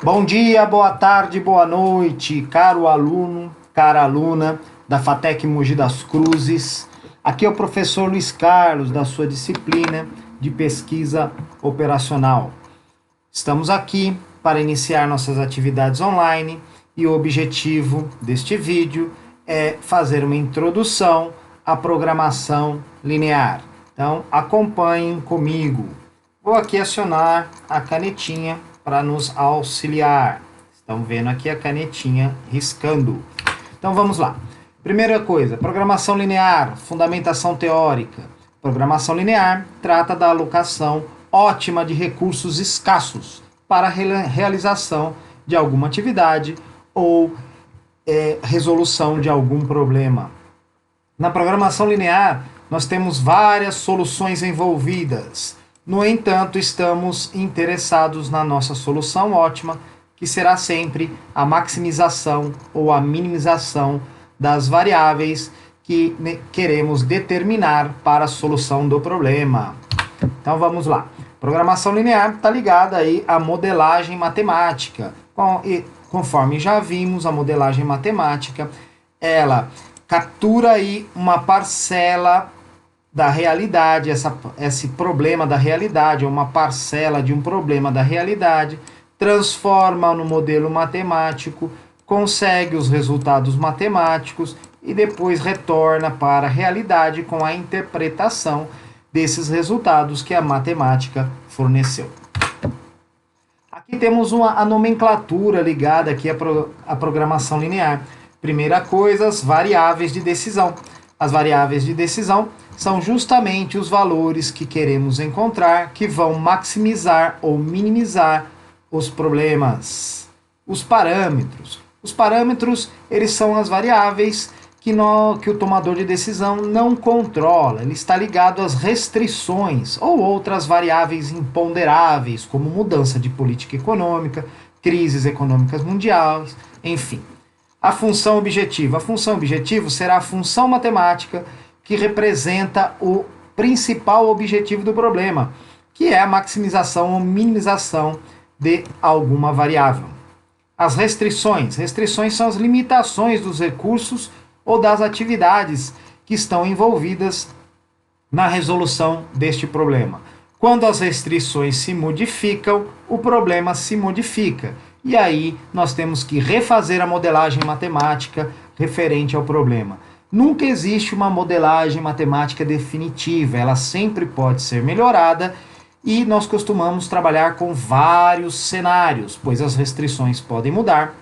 Bom dia, boa tarde, boa noite, caro aluno, cara aluna da FATEC Mogi das Cruzes. Aqui é o professor Luiz Carlos, da sua disciplina de pesquisa operacional. Estamos aqui para iniciar nossas atividades online e o objetivo deste vídeo é fazer uma introdução à programação linear. Então, acompanhem comigo. Vou aqui acionar a canetinha para nos auxiliar. Estão vendo aqui a canetinha riscando. Então vamos lá. Primeira coisa, programação linear, fundamentação teórica. Programação linear trata da alocação ótima de recursos escassos para a realização de alguma atividade ou resolução de algum problema. Na programação linear, nós temos várias soluções envolvidas. No entanto, estamos interessados na nossa solução ótima, que será sempre a maximização ou a minimização das variáveis que queremos determinar para a solução do problema. Então vamos lá. Programação linear está ligada aí à modelagem matemática. Conforme já vimos, a modelagem matemática, ela captura aí uma parcela da realidade, esse problema da realidade, uma parcela de um problema da realidade, transforma no modelo matemático, consegue os resultados matemáticos e depois retorna para a realidade com a interpretação desses resultados que a matemática forneceu. Aqui temos a nomenclatura ligada aqui à programação linear. Primeira coisa, as variáveis de decisão. As variáveis de decisão são justamente os valores que queremos encontrar que vão maximizar ou minimizar os problemas. Os parâmetros. Os parâmetros, eles são as variáveis que o tomador de decisão não controla. Ele está ligado às restrições ou outras variáveis imponderáveis, como mudança de política econômica, crises econômicas mundiais, enfim. A função objetiva. A função objetiva será a função matemática que representa o principal objetivo do problema, que é a maximização ou minimização de alguma variável. As restrições. Restrições são as limitações dos recursos ou das atividades que estão envolvidas na resolução deste problema. Quando as restrições se modificam, o problema se modifica. E aí nós temos que refazer a modelagem matemática referente ao problema. Nunca existe uma modelagem matemática definitiva, ela sempre pode ser melhorada e nós costumamos trabalhar com vários cenários, pois as restrições podem mudar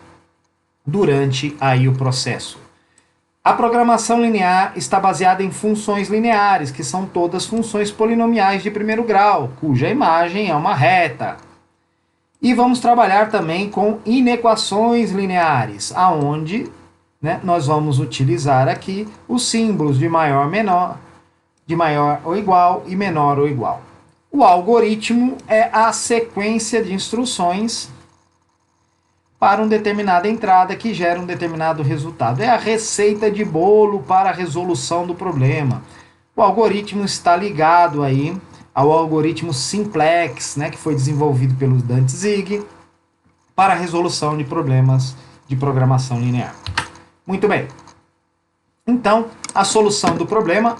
durante aí o processo. A programação linear está baseada em funções lineares, que são todas funções polinomiais de primeiro grau, cuja imagem é uma reta. E vamos trabalhar também com inequações lineares, aonde nós vamos utilizar aqui os símbolos de maior, menor, de maior ou igual e menor ou igual. O algoritmo é a sequência de instruções para uma determinada entrada que gera um determinado resultado. É a receita de bolo para a resolução do problema. O algoritmo está ligado aí ao algoritmo simplex, que foi desenvolvido pelo Dantzig para a resolução de problemas de programação linear. Muito bem. Então, a solução do problema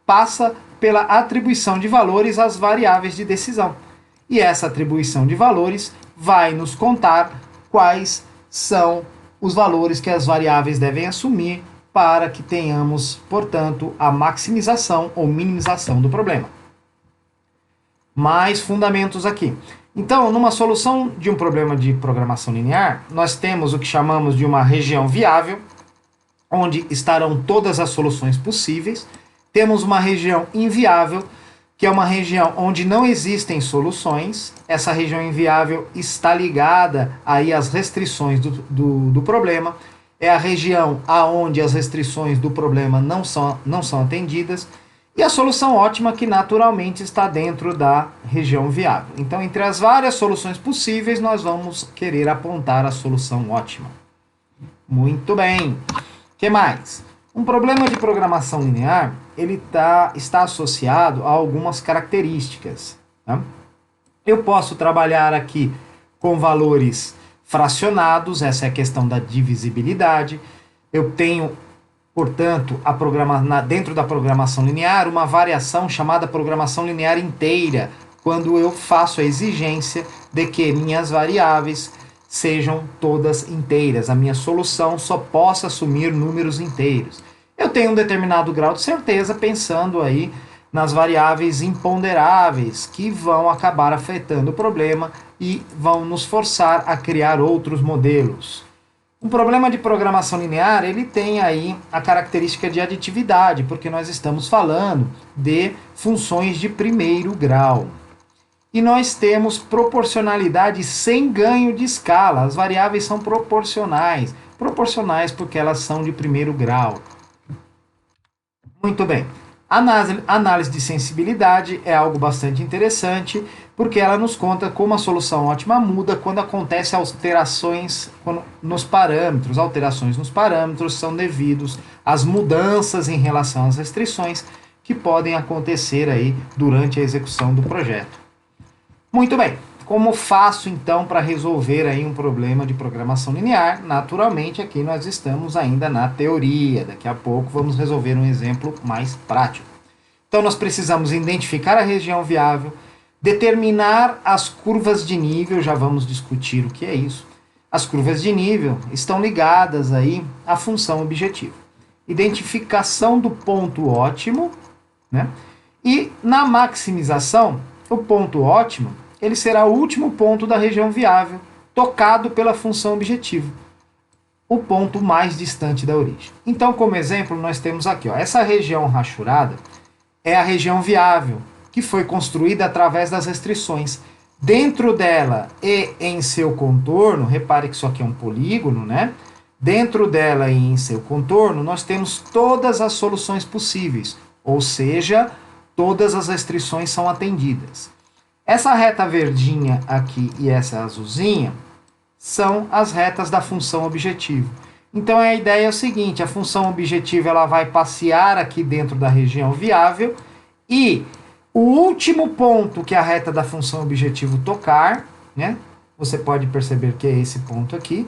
passa pela atribuição de valores às variáveis de decisão. E essa atribuição de valores vai nos contar quais são os valores que as variáveis devem assumir para que tenhamos, portanto, a maximização ou minimização do problema. Mais fundamentos aqui. Então, numa solução de um problema de programação linear, nós temos o que chamamos de uma região viável, onde estarão todas as soluções possíveis. Temos uma região inviável, que é uma região onde não existem soluções. Essa região inviável está ligada aí às restrições do problema. É a região onde as restrições do problema não são atendidas. E a solução ótima, que naturalmente está dentro da região viável. Então, entre as várias soluções possíveis, nós vamos querer apontar a solução ótima. Muito bem. O que mais? Um problema de programação linear, ele está associado a algumas características. Tá? Eu posso trabalhar aqui com valores fracionados, essa é a questão da divisibilidade. Eu tenho, portanto, dentro da programação linear, uma variação chamada programação linear inteira, quando eu faço a exigência de que minhas variáveis sejam todas inteiras. A minha solução só possa assumir números inteiros. Eu tenho um determinado grau de certeza pensando aí nas variáveis imponderáveis que vão acabar afetando o problema e vão nos forçar a criar outros modelos. Um problema de programação linear, ele tem aí a característica de aditividade, porque nós estamos falando de funções de primeiro grau. E nós temos proporcionalidade sem ganho de escala. As variáveis são proporcionais. Proporcionais porque elas são de primeiro grau. Muito bem. Análise de sensibilidade é algo bastante interessante, porque ela nos conta como a solução ótima muda quando acontecem alterações nos parâmetros. Alterações nos parâmetros são devidos às mudanças em relação às restrições que podem acontecer aí durante a execução do projeto. Muito bem. Como faço então para resolver aí um problema de programação linear? Naturalmente aqui nós estamos ainda na teoria, daqui a pouco vamos resolver um exemplo mais prático. Então nós precisamos identificar a região viável, determinar as curvas de nível, já vamos discutir o que é isso. As curvas de nível estão ligadas aí à função objetivo. Identificação do ponto ótimo, né? E na maximização, o ponto ótimo ele será o último ponto da região viável, tocado pela função objetivo, o ponto mais distante da origem. Então, como exemplo, nós temos aqui, ó, essa região rachurada é a região viável, que foi construída através das restrições. Dentro dela e em seu contorno, repare que isso aqui é um polígono, né? Dentro dela e em seu contorno, nós temos todas as soluções possíveis, ou seja, todas as restrições são atendidas. Essa reta verdinha aqui e essa azulzinha são as retas da função objetivo. Então a ideia é o seguinte, a função objetivo ela vai passear aqui dentro da região viável e o último ponto que a reta da função objetivo tocar, né? Você pode perceber que é esse ponto aqui,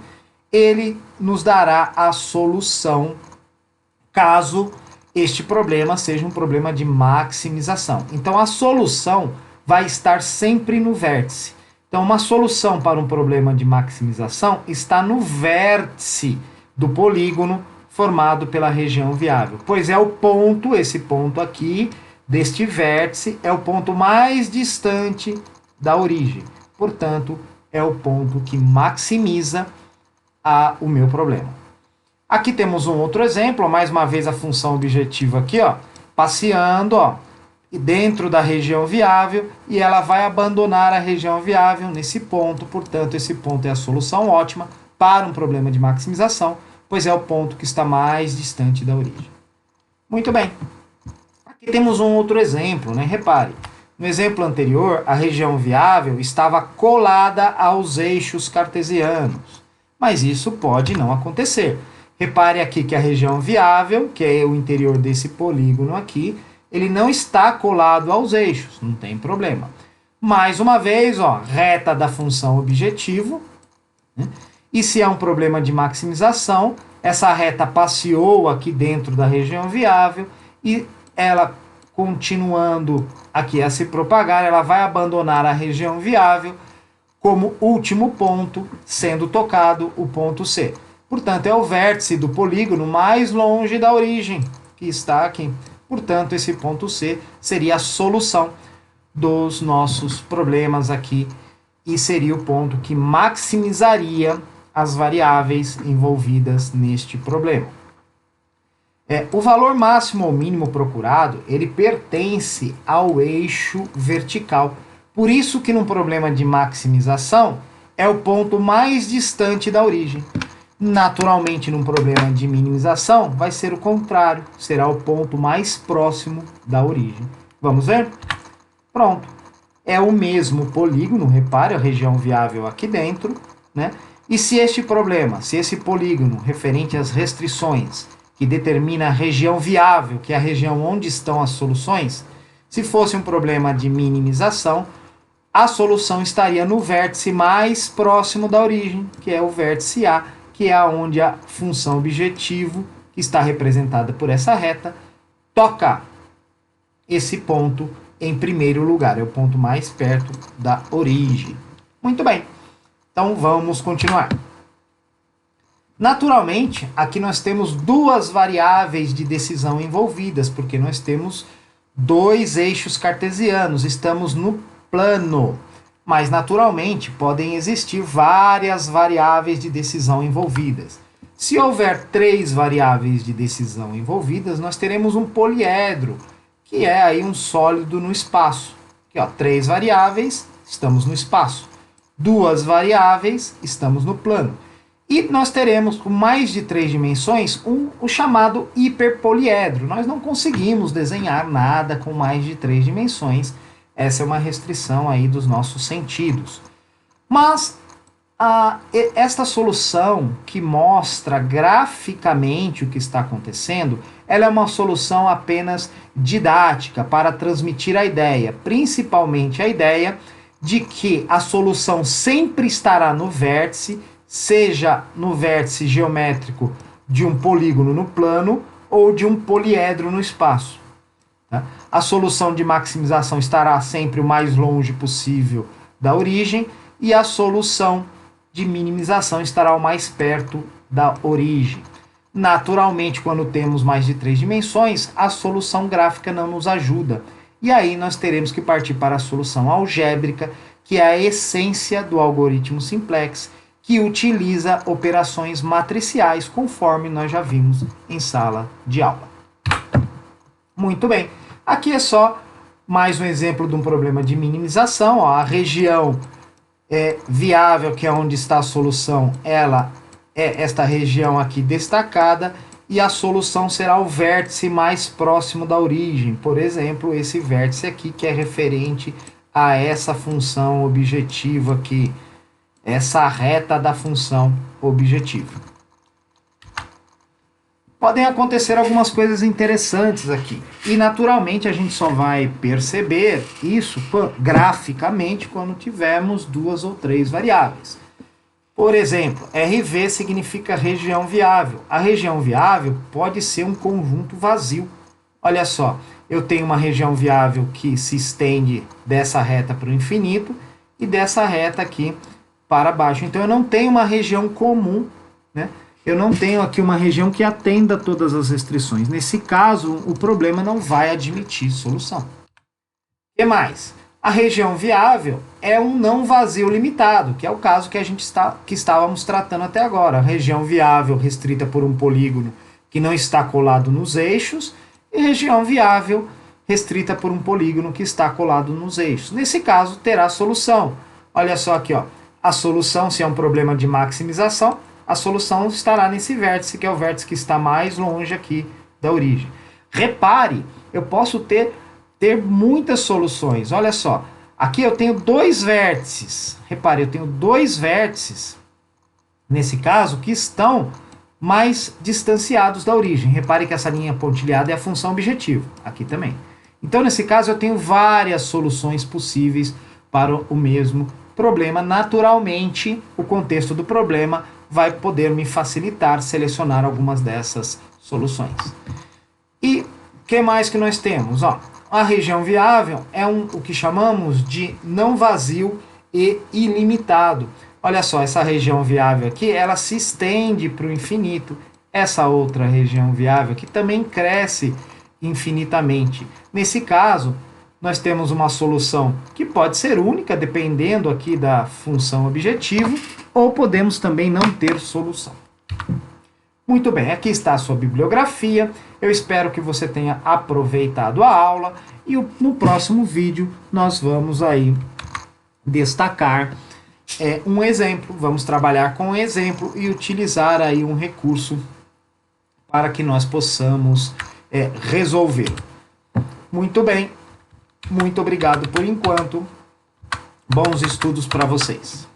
ele nos dará a solução caso este problema seja um problema de maximização. Então a solução vai estar sempre no vértice. Então, uma solução para um problema de maximização está no vértice do polígono formado pela região viável, pois é o ponto, esse ponto aqui, deste vértice, é o ponto mais distante da origem. Portanto, é o ponto que maximiza o meu problema. Aqui temos um outro exemplo, mais uma vez a função objetiva aqui, ó, passeando, ó, dentro da região viável e ela vai abandonar a região viável nesse ponto, portanto esse ponto é a solução ótima para um problema de maximização, pois é o ponto que está mais distante da origem. Muito bem. Aqui temos um outro exemplo, né? Repare, no exemplo anterior a região viável estava colada aos eixos cartesianos, mas isso pode não acontecer. Repare aqui que a região viável, que é o interior desse polígono aqui, ele não está colado aos eixos, não tem problema. Mais uma vez, ó, reta da função objetivo, né? E se é um problema de maximização, essa reta passeou aqui dentro da região viável e ela, continuando aqui a se propagar, ela vai abandonar a região viável como último ponto, sendo tocado o ponto C. Portanto, é o vértice do polígono mais longe da origem, que está aqui. Portanto, esse ponto C seria a solução dos nossos problemas aqui e seria o ponto que maximizaria as variáveis envolvidas neste problema. O valor máximo ou mínimo procurado, ele pertence ao eixo vertical. Por isso que num problema de maximização é o ponto mais distante da origem. Naturalmente, num problema de minimização, vai ser o contrário, será o ponto mais próximo da origem. Vamos ver? Pronto. É o mesmo polígono, repare a região viável aqui dentro, né? E se este problema, se esse polígono referente às restrições, que determina a região viável, que é a região onde estão as soluções, se fosse um problema de minimização, a solução estaria no vértice mais próximo da origem, que é o vértice A, que é onde a função objetivo, que está representada por essa reta, toca esse ponto em primeiro lugar, é o ponto mais perto da origem. Muito bem, então vamos continuar. Naturalmente, aqui nós temos duas variáveis de decisão envolvidas, porque nós temos dois eixos cartesianos, estamos no plano. Mas, naturalmente, podem existir várias variáveis de decisão envolvidas. Se houver 3 variáveis de decisão envolvidas, nós teremos um poliedro, que é aí um sólido no espaço. Aqui, ó, 3 variáveis, estamos no espaço. 2 variáveis, estamos no plano. E nós teremos, com mais de 3 dimensões, o chamado hiperpoliedro. Nós não conseguimos desenhar nada com mais de 3 dimensões. Essa é uma restrição aí dos nossos sentidos. Mas esta solução que mostra graficamente o que está acontecendo, ela é uma solução apenas didática para transmitir a ideia, principalmente a ideia de que a solução sempre estará no vértice, seja no vértice geométrico de um polígono no plano ou de um poliedro no espaço. Tá? A solução de maximização estará sempre o mais longe possível da origem e a solução de minimização estará o mais perto da origem. Naturalmente, quando temos mais de 3 dimensões, a solução gráfica não nos ajuda. E aí nós teremos que partir para a solução algébrica, que é a essência do algoritmo simplex, que utiliza operações matriciais, conforme nós já vimos em sala de aula. Muito bem. Aqui é só mais um exemplo de um problema de minimização. Ó, a região viável, que é onde está a solução, ela é esta região aqui destacada, e a solução será o vértice mais próximo da origem. Por exemplo, esse vértice aqui, que é referente a essa função objetiva aqui, essa reta da função objetiva. Podem acontecer algumas coisas interessantes aqui. E, naturalmente, a gente só vai perceber isso graficamente quando tivermos 2 ou 3 variáveis. Por exemplo, RV significa região viável. A região viável pode ser um conjunto vazio. Olha só, eu tenho uma região viável que se estende dessa reta para o infinito e dessa reta aqui para baixo. Então, eu não tenho uma região comum, né? Eu não tenho aqui uma região que atenda todas as restrições. Nesse caso, o problema não vai admitir solução. O que mais? A região viável é um não vazio limitado, que é o caso que estávamos tratando até agora. A região viável restrita por um polígono que não está colado nos eixos, e região viável restrita por um polígono que está colado nos eixos. Nesse caso, terá solução. Olha só aqui, ó. A solução, se é um problema de maximização, a solução estará nesse vértice, que é o vértice que está mais longe aqui da origem. Repare, eu posso ter muitas soluções. Olha só, aqui eu tenho 2 vértices. Repare, eu tenho 2 vértices, nesse caso, que estão mais distanciados da origem. Repare que essa linha pontilhada é a função objetivo, aqui também. Então, nesse caso, eu tenho várias soluções possíveis para o mesmo problema. Naturalmente, o contexto do problema vai poder me facilitar selecionar algumas dessas soluções. E o que mais que nós temos? Ó, a região viável é o que chamamos de não vazio e ilimitado. Olha só, essa região viável aqui, ela se estende para o infinito. Essa outra região viável aqui também cresce infinitamente. Nesse caso, nós temos uma solução que pode ser única, dependendo aqui da função objetivo, ou podemos também não ter solução. Muito bem, aqui está a sua bibliografia. Eu espero que você tenha aproveitado a aula e no próximo vídeo nós vamos aí destacar um exemplo. Vamos trabalhar com um exemplo e utilizar aí um recurso para que nós possamos resolver. Muito bem. Muito obrigado por enquanto. Bons estudos para vocês.